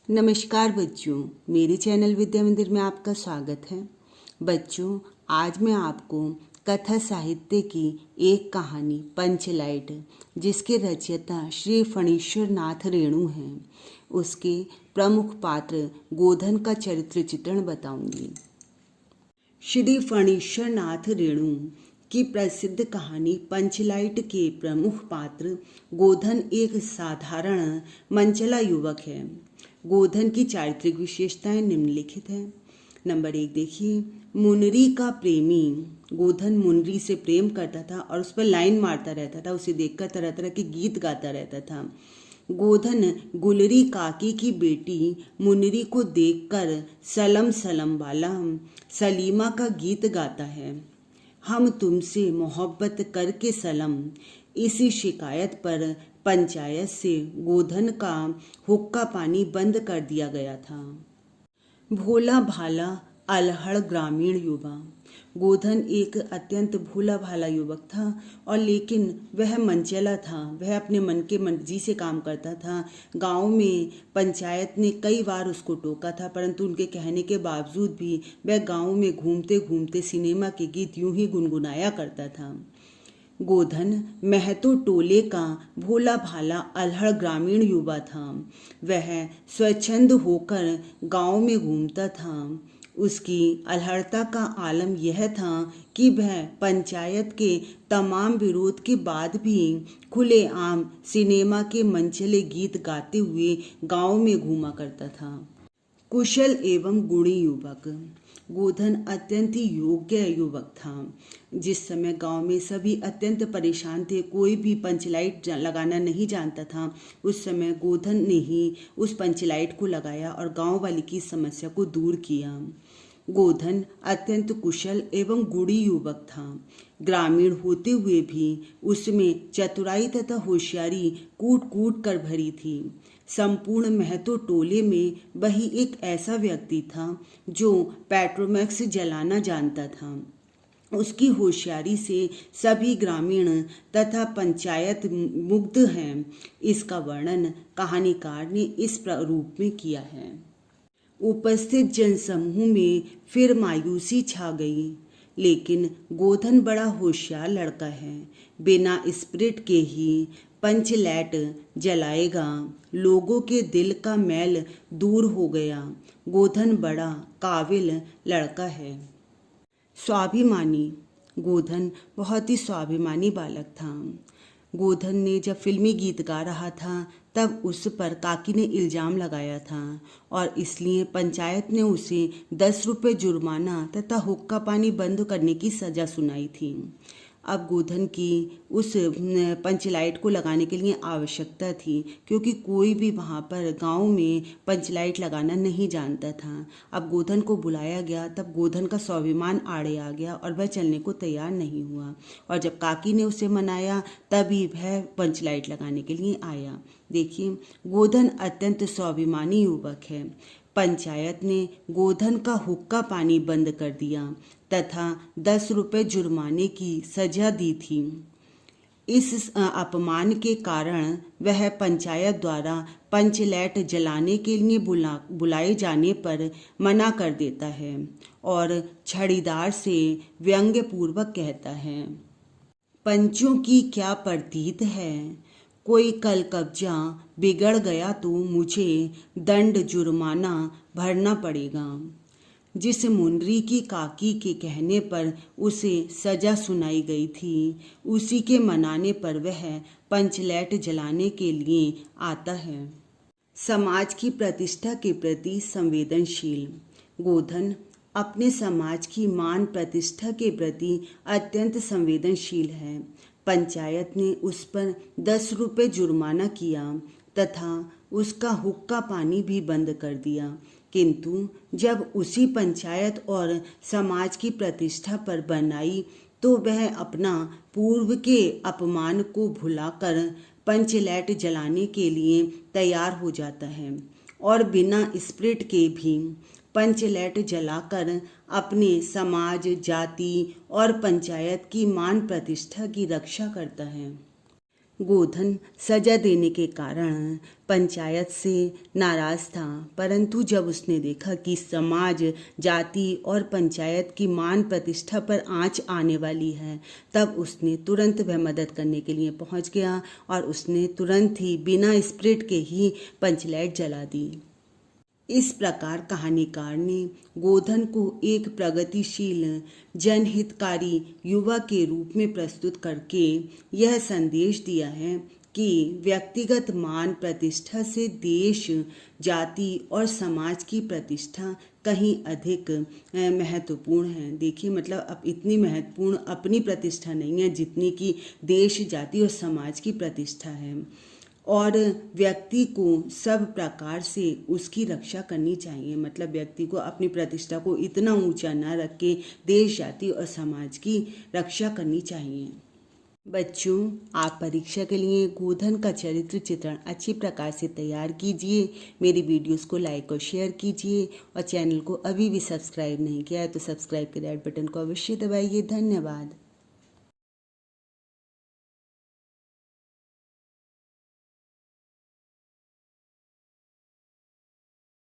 नमस्कार बच्चों, मेरे चैनल विद्या मंदिर में आपका स्वागत है। बच्चों, आज मैं आपको कथा साहित्य की एक कहानी पंचलाइट, जिसके रचयिता श्री फणीश्वर नाथ रेणु हैं, उसके प्रमुख पात्र गोधन का चरित्र चित्रण बताऊंगी। श्री फणीश्वर नाथ रेणु की प्रसिद्ध कहानी पंचलाइट के प्रमुख पात्र गोधन एक साधारण मनचला युवक है। गोधन की चारित्रिक विशेषताएं निम्नलिखित हैं। नंबर 1 देखिए, मुनरी का प्रेमी। गोधन मुनरी से प्रेम करता था और उस पर लाइन मारता रहता था, उसे देखकर तरह तरह के गीत गाता रहता था। गोधन गुलरी काकी की बेटी मुनरी को देखकर सलम सलम वाला सलीमा का गीत गाता है। हम तुमसे मोहब्बत करके सलम। इसी शिकायत पर पंचायत से गोधन का हुक्का पानी बंद कर दिया गया था। भोला भाला अलहड़ ग्रामीण युवा। गोधन एक अत्यंत भोला भाला युवक था और लेकिन वह मनचला था। वह अपने मन के मर्जी से काम करता था। गांव में पंचायत ने कई बार उसको टोका था, परंतु उनके कहने के बावजूद भी वह गांव में घूमते घूमते सिनेमा के गीत यूं ही गुनगुनाया करता था। गोधन महतो टोले का भोला भाला अलहड़ ग्रामीण युवा था। वह स्वच्छंद होकर गांव में घूमता था। उसकी अलहड़ता का आलम यह था कि वह पंचायत के तमाम विरोध के बाद भी खुलेआम सिनेमा के मनचले गीत गाते हुए गांव में घूमा करता था। कुशल एवं गुणी युवक। गोधन अत्यंत ही योग्य युवक था। जिस समय गांव में सभी अत्यंत परेशान थे, कोई भी पंचलाइट लगाना नहीं जानता था, उस समय गोधन ने ही उस पंचलाइट को लगाया और गांव वाले की समस्या को दूर किया। गोधन अत्यंत कुशल एवं गुणी युवक था। ग्रामीण होते हुए भी उसमें चतुराई तथा होशियारी कूट कूट कर भरी थी। संपूर्ण महतो टोले में वही एक ऐसा व्यक्ति था जो पेट्रोमैक्स जलाना जानता था। उसकी होशियारी से सभी ग्रामीण तथा पंचायत मुग्ध हैं। इसका वर्णन कहानीकार ने इस रूप में किया है। उपस्थित जनसमूह में फिर मायूसी छा गई, लेकिन गोधन बड़ा होशियार लड़का है। बिना स्पिरिट के ही पंचलैट जलाएगा। लोगों के दिल का मैल दूर हो गया। गोधन बड़ा काबिल लड़का है। स्वाभिमानी। गोधन बहुत ही स्वाभिमानी बालक था। गोधन ने जब फिल्मी गीत गा रहा था तब उस पर काकी ने इल्ज़ाम लगाया था और इसलिए पंचायत ने उसे 10 रुपये जुर्माना तथा हुक्का पानी बंद करने की सज़ा सुनाई थी। अब गोधन की उस पंचलाइट को लगाने के लिए आवश्यकता थी, क्योंकि कोई भी वहाँ पर गांव में पंचलाइट लगाना नहीं जानता था। अब गोधन को बुलाया गया, तब गोधन का स्वाभिमान आड़े आ गया और वह चलने को तैयार नहीं हुआ। और जब काकी ने उसे मनाया तभी वह पंचलाइट लगाने के लिए आया। देखिए, गोधन अत्यंत स्वाभिमानी युवक है। पंचायत ने गोधन का हुक्का पानी बंद कर दिया तथा 10 रुपये जुर्माने की सजा दी थी। इस अपमान के कारण वह पंचायत द्वारा पंचलैट जलाने के लिए बुलाए जाने पर मना कर देता है और छड़ीदार से व्यंग्यपूर्वक कहता है, पंचों की क्या प्रतीत है, कोई कल कब्जा बिगड़ गया तो मुझे दंड जुर्माना भरना पड़ेगा। जिस मुनरी की काकी के कहने पर उसे सजा सुनाई गई थी, उसी के मनाने पर वह पंचलैट जलाने के लिए आता है। समाज की प्रतिष्ठा के प्रति संवेदनशील। गोधन अपने समाज की मान प्रतिष्ठा के प्रति अत्यंत संवेदनशील है। पंचायत ने उस पर 10 रुपये जुर्माना किया तथा उसका हुक्का पानी भी बंद कर दिया, किंतु जब उसी पंचायत और समाज की प्रतिष्ठा पर बनाई तो वह अपना पूर्व के अपमान को भुलाकर पंचलैट जलाने के लिए तैयार हो जाता है और बिना स्पिरिट के भी पंचलैट जलाकर अपने समाज, जाति और पंचायत की मान प्रतिष्ठा की रक्षा करता है। गोधन सजा देने के कारण पंचायत से नाराज था, परंतु जब उसने देखा कि समाज, जाति और पंचायत की मान प्रतिष्ठा पर आंच आने वाली है, तब उसने तुरंत वह मदद करने के लिए पहुंच गया और उसने तुरंत ही बिना स्प्रिट के ही पंचलाइट जला दी। इस प्रकार कहानीकार ने गोधन को एक प्रगतिशील जनहितकारी युवा के रूप में प्रस्तुत करके यह संदेश दिया है कि व्यक्तिगत मान प्रतिष्ठा से देश, जाति और समाज की प्रतिष्ठा कहीं अधिक महत्वपूर्ण है। देखिए, मतलब अब इतनी महत्वपूर्ण अपनी प्रतिष्ठा नहीं है जितनी कि देश, जाति और समाज की प्रतिष्ठा है, और व्यक्ति को सब प्रकार से उसकी रक्षा करनी चाहिए। मतलब व्यक्ति को अपनी प्रतिष्ठा को इतना ऊंचा न रख के देश, जाति और समाज की रक्षा करनी चाहिए। बच्चों, आप परीक्षा के लिए गोधन का चरित्र चित्रण अच्छी प्रकार से तैयार कीजिए। मेरी वीडियोस को लाइक और शेयर कीजिए, और चैनल को अभी भी सब्सक्राइब नहीं किया है तो सब्सक्राइब के रेड बटन को अवश्य दबाइए। धन्यवाद।